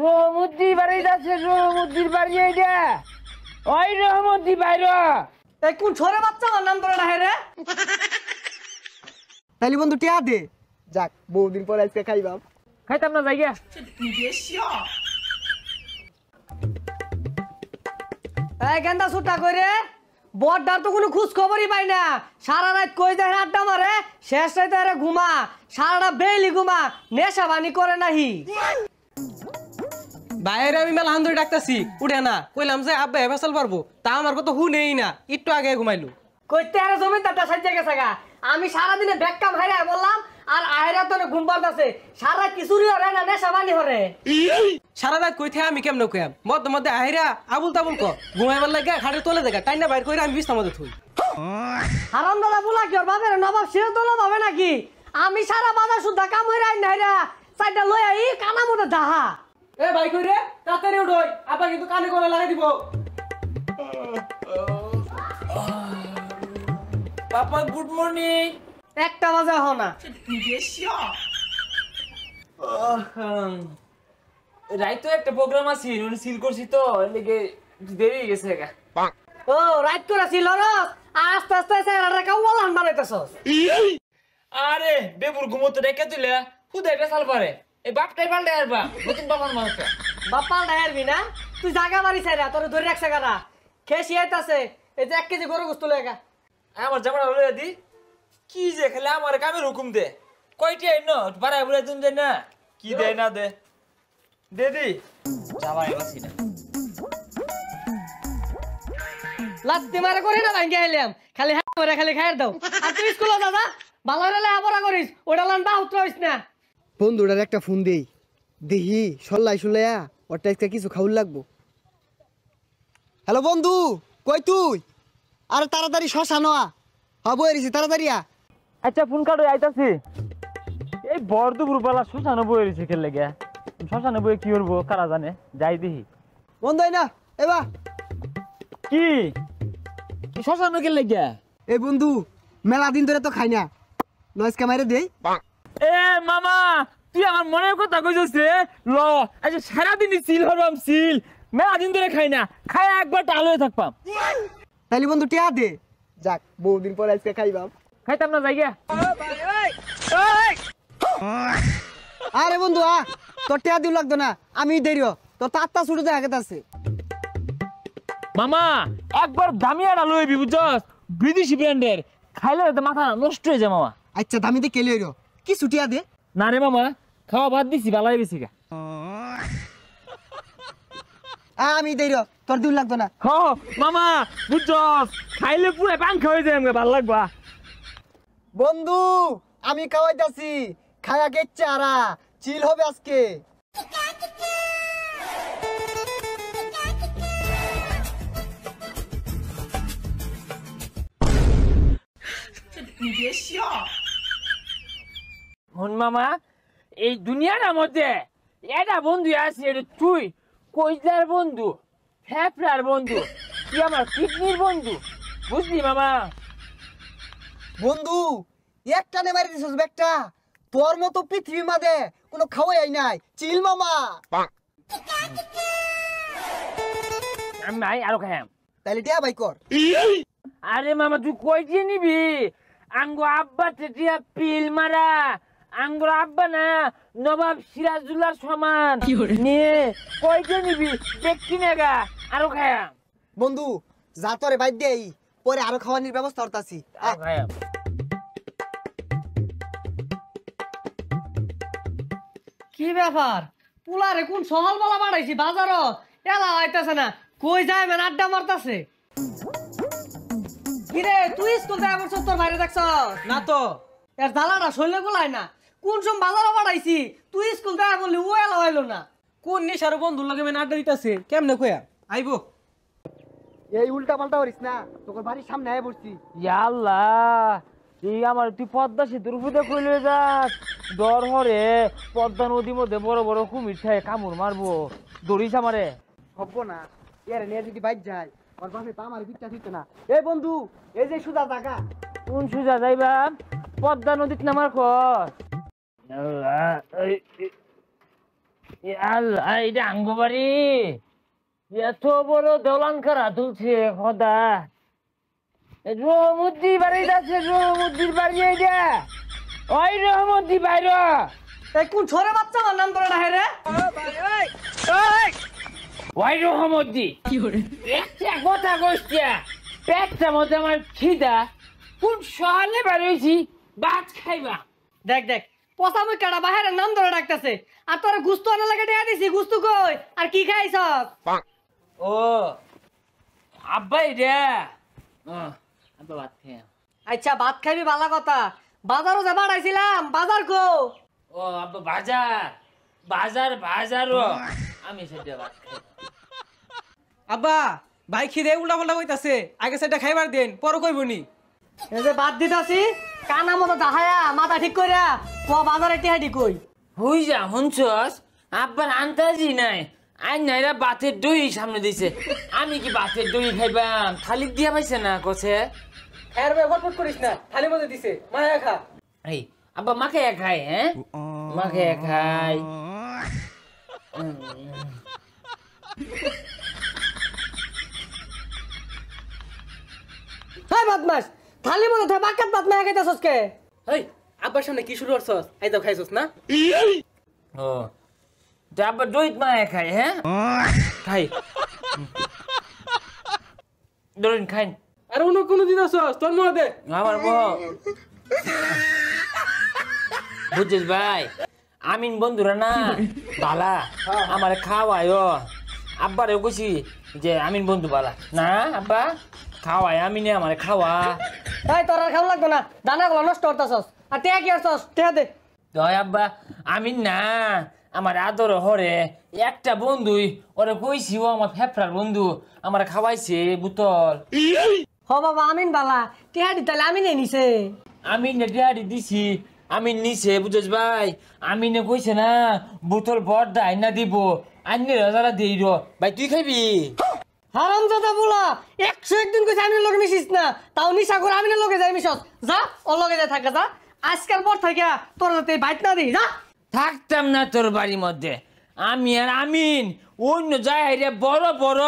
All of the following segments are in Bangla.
রহমদ্দি বাড়ি যাচ্ছে, রহমদ্দির বাড়ি এইটা। ওই রহমদ্দি বাইরে। এই কোন ছোরে বাচ্চা আমার নাম ধরে না রে? তাইলে বন্ধু টিয়া দে। যাক বহুদিন পর আজকে খাইবাম। খাইতাম না জায়গা। এই গেন্দা ছুটা করে বড়দার তো কোনো খোঁজ খবরই পাই না। সারা রাত কই যায় আড্ডা মারে, শেষ রাতে আরে ঘুমা, সারাটা বেলি ঘুমা, নেশা বানি করে নাহি। বাইরে আমি মেলা হান্দুরি ডাকতেছি, উঠে না। কইলাম যে আব্বা ফেসাল পারবো, তা আমার কথা হুনেই না, একটু আগে ঘুমাইলো। কইতে আরে জমিদারটা সাজ্জা গেছে গা। আমি সারাদিনে ব্যাককাম হাইরা বললাম, আর আয়রা তো ঘুম পাড়তাছে। সারা কিছুরি হরে না, নেশা বানি হরে। সারা রাত কই থেকে আমি কেমন কইয়াম, মধ্যে মধ্যে আহিরা আবুল তাবুল ক ঘুমাইবার লাগে খাটে তোলে দেখা টাইনা বাইর কইরা আমি বিছনা মধ্যে থুই। হারাম দাদা বুলা কি ওর বাপের নবাব সেও তোলা পাবে নাকি? আমি সারা বাজার সুদ্ধা কাম হইরা আইন নাইরা সাইডটা লই আই কানা মধ্যে দাহা। এ ভাই কই রে, তাড়াতাড়ি উঠোই, আপা কিন্তু কানে গলা লাগাই দিব। পাপা গুড মর্নিং। একটা বাজে হ না। রাইতো একটা প্রোগ্রাম আছে, উনি সিল করছি তো এদিকে দেরি হয়ে গেছে গা। ও রাইট করে ছিল র, আস্তে আস্তে সেরাটা কাওয়ালান বানাইতেছস। আরে বেবুর ঘুমোতে রেখে তুইলে খুদে এটা সাল পারে। এই বাপটাই পাল্টে আসবা, নতুন বাবার মানুষটা। বাপ্পা ডায়ারবি না, তুই জায়গা বাড়ি ছাইরা তোর ধরে রাখছে গানা খেসি আইতাছে। এই যে 1 কেজি গরু গোস্ত লেগা আমার জামাটা লইয়া দি। কি যে খেলে আমার কামের হুকুম দে। কয়টি আইন বাড়াই বুড়াই তুমি যাই না, কি দেয় না দে দে দি যাওয়াই বাসি না। লাত্তি মারে করি না ভাঙ্গে আইলাম, খালি হ্যাঁ করে খালি খাইর দাও। আর তুই স্কুলে দাদা ভালো হলে আবরা করিস, ওটা লান বা উত্তর হইস না। বন্ধুটার একটা ফোন দেই, দেখি সল্লাই শুলাইয়া ওরটা আজকে কিছু খাউল লাগবো। হ্যালো বন্ধু, কই তুই? আরে তাড়াতাড়ি শ্মশান হবো এরিছি, তাড়াতাড়ি আ। আচ্ছা ফোন কাটো আইতাছি। এই বড় দুপুর বেলা শ্মশানে বই রয়েছে খেলে গে। শ্মশানে বই কি করবো কারা জানে, যাই দেখি। বন্ধু না এবা কি শ্মশানে খেলে গে? এই বন্ধু মেলা দিন ধরে তো খাই না, নয়েজ ক্যামেরা দেই। এ মামা তুই আমার মনের কথা কইছিস রে। ল আচ্ছা সারাদিনই সিল হরবাম, সিল মেলা দিন ধরে খাই না, খাই একবার টাল হয়ে থাকবাম। তাইলে বন্ধু টিয়া দে। যাক বহুদিন পর আজকে খাইবাম। খাইতাম না জায়গা। আরে বন্ধু তোর টিয়া দিও লাগতো না, আমি দেরি তোর তাত্তা ছুটে দেখা গেছে। মামা একবার দামি আটা লইবি বুঝছস, বিদেশি ব্র্যান্ডের, খাইলে তো মাথা নষ্ট হয়ে যায় মামা। আচ্ছা দামি দিয়ে কেলে কি ছুটিয়া দে। না রে মামা খাওয়া বাদ দিছি, ভালো হয়ে গেছি গা। আমি দেরি তোর দিও লাগতো না। হ মামা বুঝছস, খাইলে পুরো পাংখা হয়ে যায়, ভালো লাগবা। বন্ধু আমি খাওয়াইতাছি, খায়া গেচ্ছে আরা চিল হবে আজকে। হন মামা এই দুনিয়ার মধ্যে এটা বন্ধু আছে, এটা তুই কইজার বন্ধু, ফেফড়ার বন্ধু, তুই আমার কিডনির বন্ধু, বুঝলি মামা? বন্ধু একটা নে মারি দিছস একটা, তোর মতো পৃথিবী মাঝে কোনো খাওয়াই নাই, চিল মামা। আমি নাই আরো খাইম। তাইলে টিয়া ভাই কর। আরে মামা তুই কই দিয়ে নিবি? আঙ্গো আব্বা টিয়া পিল মারা, আঙ্গুর আব্বা না নবাব সিরাজুল্লাহর সমান নিয়ে কই দিয়ে নিবি দেখছি না গা, আরো খাইম। বন্ধু যা তোরে বাইর দেই, পরে আরো খাওয়ানোর ব্যবস্থা করতাছি। আরো খাইম। কি ব্যাপার পুলারে কোন সহল বলা বাড়াইছি বাজারত, এলা হইতাছে না, কই যায় মেন আড্ডা মারতাছে। কিরে তুই স্কুল যায় বছর তোর বাইরে দেখছ না তো এর জ্বালাটা শৈলে গুলাই না, কোন সম বাজারও বাড়াইছি তুই স্কুল যায় বললি ও এলা হইলো না। কোন নিশার বন্ধুর লাগে মেন আড্ডা দিতেছে, কেমনে কইয়া আইবো? এই উল্টা পাল্টা করিস না, তোর বাড়ির সামনে আয় বসছি। আল্লাহ এই আমার তুই পদ্মা সেতুর উপরে খুলে যাস, ডর হরে পদ্মা নদীর মধ্যে বড় বড় কুমির থাকে কামড় মারবো, দৌড়িস আমারে। হব না এর নিয়ে যদি বাইক যায় ওর বাপে পা আমার বিচ্ছা দিত না। এই বন্ধু এই যে সুদা টাকা। কোন সুজা যাইবা? পদ্মা নদীত নামার কর। আল্লাহ এটা আঙ্গ বাড়ি এত বড় দলান খারা তুলছে খোদা রহমদ্দি বাড়ি যাচ্ছে রহমদ্দির বাড়ি এইটা ওই রহমদ্দি বাইর এই কোন ছোরে বাচ্চা আমার নাম ধরে না রে ওই রহমদ্দি একটা কথা কইছিয়া পেটটা মধ্যে আমার খিদা কোন সহালে বাড়িয়েছি ভাত খাইবা দেখ দেখ পচা মুই কাটা বাহিরের নাম ধরে ডাকতেছে আর তোর গুস্তু আনা লাগে দেয়া দিছি গুস্তু কই আর কি খাইছস ও আব্বাই রে আব্বা ভাত খাই আচ্ছা ভাত খাইবি ভালো কথা বাজারও যা বাড়াইছিলাম বাজার কো ও আব্বা বাজার বাজার বাজার আমি সেটা ভাত খাই আব্বা ভাই খিদে উল্টা পাল্টা কইতাছে আগে সেটা খাইবার দেন পর কইবনি এই যে বাদ দিতাছি কানা মতো দাহায়া মাথা ঠিক কইরা ক বাজারে টিহাডি কই হই যা হুনছস আব্বার আন্তাজি নাই আই নাইরা বাতের দই সামনে দিছে আমি কি বাতের দই খাইবাম থালিক দিয়া পাইছে না কছে খায়ের ভাই ফটফট করিস না থালি মধ্যে দিছে মায়া খা এই আব্বা মাকে খাই হ্যাঁ মাকে খাই হাই বদমাস থালি মতো বাকাত বাত মায়া খাইতাছস কে এই আব্বার সামনে কি শুরু করছস এই তো খাইছস না ও তো আব্বা দই মাকে খাই হ্যাঁ খাই দরিন খাই আর অন্য কোনো দিন আসছস তোর মুখ দে আমার বউ বুঝছিস ভাই আমিন বন্ধুরা না বালা আমার খাওয়ায় আব্বারে কইছি যে আমিন বন্ধু বালা না আব্বা খাওয়ায় আমিনে আমার খাওয়া এই তোর আর খাওয়া লাগবে না দানাগুলো নষ্ট করতাছস আর টিয়া কি আসছস টিয়া দে দয় আব্বা আমিন না আমার আদর হরে একটা বন্ধুই ওরে কইছি ও আমার ফেফড়ার বন্ধু আমার খাওয়াইছে বোতল হ বাবা আমিন বালা টিহাডি তাহলে আমিনে নিছে আমি ডিয়ারি দিছি আমি নিছে বুঝছ ভাই আমি নে কইছে না বোতল বড় আইনা দিব আইনে রাজারা দেই র ভাই তুই খাইবি হারামজাদা বলা 101 দিন কইছ আমিনের লগে মিশিস না তাও নিশা করে আমিনের লগে যাই মিশস যা ওর লগে যাই থাকা যা আজকাল পর থেকে তোর হাতে বাইট না দিই যা থাকতাম না তোর বাড়ির মধ্যে আমি আর আমিন অন্য জায়গায় বড় বড়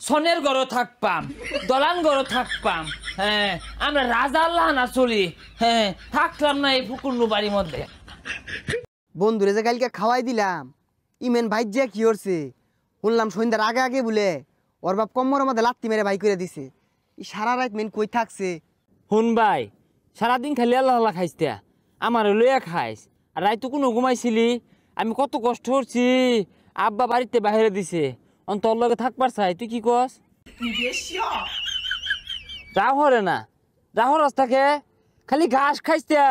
সনের ঘর থাকপাম দলান ঘর থাকপাম হ্যাঁ আমরা রাজা আল্লাহ না চলি হ্যাঁ থাকলাম না এই ফুকুন্নু বাড়ির মধ্যে বন্ধুরে যে কালকে খাওয়াই দিলাম ইমেন ভাই যে কি করছে শুনলাম সন্ধ্যার আগে আগে বলে ওর বাপ কম্মরের মধ্যে লাত্তি মেরে ভাই করে দিছে এই সারা রাত মেন কই থাকছে শুন ভাই সারাদিন খালি আল্লাহ আল্লাহ খাইস তা আমার লইয়া খাইস আর রাইতো কোনো ঘুমাইছিলি আমি কত কষ্ট করছি আব্বা বাড়িতে বাইরে দিছে তোর লগে থাকবার চাই তুই কি কস যা হরে না যা হরস থাকে খালি ঘাস খাইস তা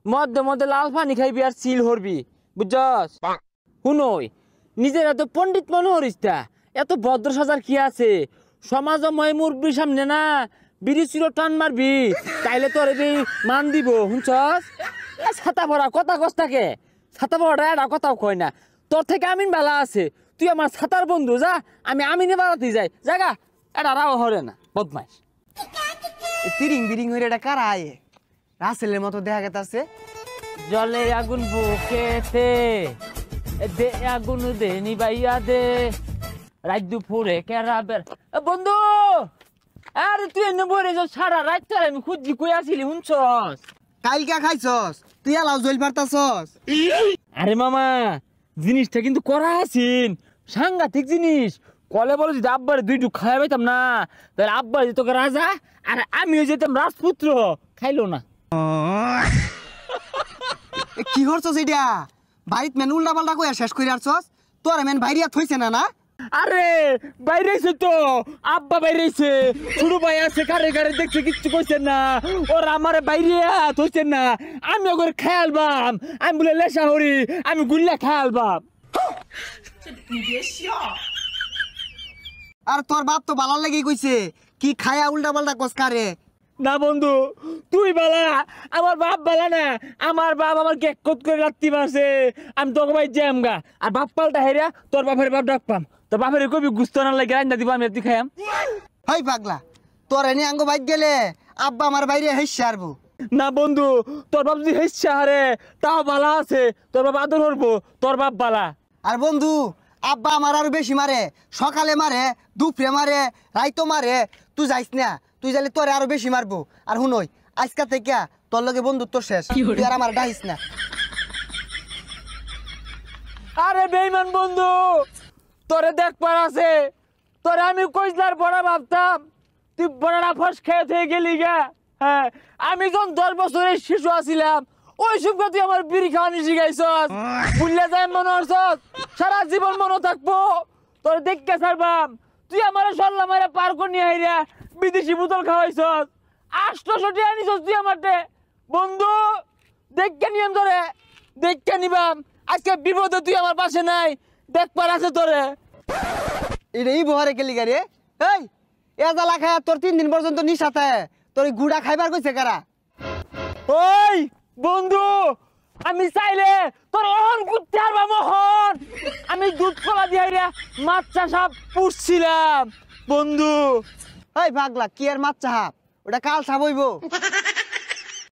মধ্যে মধ্যে লাল পানি খাইবি আর চিল হরবি বুঝছস শুনই নিজের এত পণ্ডিত মনে হরিস তা এত ভদ্র সাজার কি আছে সমাজময় মুরব্বীর সামনে না বিড়ি চির টান মারবি তাইলে তোর মান দিব শুনছস ছাতা ভরা কথা কস থাকে ছাতা ভরা এটা কথাও কয় না তোর থেকে আমিন বেলা আছে তুই আমার ছাতার বন্ধু যা আমি আমিনে বাড়াতে যাই জাগা এটা রাও হরে না বদমাইশ তিরিং বিরিং হয়ে এটা কারা আয়ে রাসেলের মতো দেখা গেছে জলে আগুন বুকেতে দে আগুন দে নিবাইয়া দে রাত দুপুরে কেরাবের বন্ধু আরে তুই এনে বলে যাও সারা রাত তার আমি খুঁজি কই আসিলি শুনছস কালকে খাইছস তুই আলাও জল পারতাছস আরে মামা জিনিসটা কিন্তু করা আছিন সাংঘাতিক জিনিস কলে বলে যদি আব্বারে দুই ডুক খাওয়া পাইতাম না তাহলে আব্বা যেত রাজা আর আমিও যেতাম রাজপুত্র খাইলো না কি করছস এটা বাড়িত মেন উল্টা পাল্টা কইয়া শেষ করে আসছস তোর মেন বাইরিয়া থইছে না না আরে বাইরেছে তো আব্বা বাইরেছে ছোট ভাই আছে কারে কারে দেখছে কিচ্ছু কইছেন না ওর আমার বাইরে থইছেন না আমি ওর খেয়ালবাম আমি বলে লেসা হরি আমি গুল্লা খেয়ালবাম আর তোর বাপ তো বালার লাগি কইছে কি খায়া উল্টা পাল্টা কস কারে না বন্ধু তুই বালা আমার বাপ বালা না আমার বাপ আমার কেকত করে রাত্রি মারছে আমি তোকে ভাই জ্যাম গা আর বাপ পাল্টা হেরা তোর বাপের বাপ ডাক পাম তোর বাপের কবি গুস্ত না লাগে রান্না দিব আমি তুই খাইয়াম হাই পাগলা তোর এনে আঙ্গ বাইক গেলে আব্বা আমার বাইরে হেসে আরবো না বন্ধু তোর বাপ যদি হেসছে হারে তাও বালা আছে তোর বাপ আদর করবো তোর বাপ বালা আর বন্ধু আব্বা আমার আরো বেশি মারে, সকালে মারে, দুপুরে মারে, রাইতো মারে। তুই যাইস না, তুই যাইলে তোরে আরো বেশি মারবো। আর শুনই আজকা থেকে তোর লগে বন্ধুত্ব শেষ, তুই আর আমার ডাইস না। আরে বেইমান বন্ধু, তোরে দেখবার আছে, তোরে আমি কইলার বড় ভাবতাম, তুই বড়টা ফস খেয়ে থেকে গেলি গা। হ্যাঁ, আমি যখন 10 বছরের শিশু আছিলাম ওই সময় তুই আমার বিড়ি খাওয়ানি শিখাইছস, বুঝলে যাই মনে হচ্ছস সারা জীবন মনে থাকবো। তোর দেখকে ছাড়বাম, তুই আমার সল্লা মারে পার করে নিয়ে আইরা বিদেশি বোতল খাওয়াইছস, 800 টাকা আনিছস তুই আমারতে। বন্ধু দেখকে নিয়ম ধরে, দেখকে নিবাম, আজকে বিপদে তুই আমার পাশে নাই, দেখবার আছে তোরে। এটা এই বহরে গেলি গাড়ি এই এজালা খায় তোর 3 দিন পর্যন্ত নিশাতে তোর এই গুড়া খাইবার কইছে কারা? ওই বন্ধু, আমি চাইলে তোর অহন করতে পারবা মোহন। আমি দুধ কলা দিয়ে মাছ চাষা পুষছিলাম বন্ধু। এই পাগলা কি আর মাছ চাহাব, ওটা কাল সাবইব।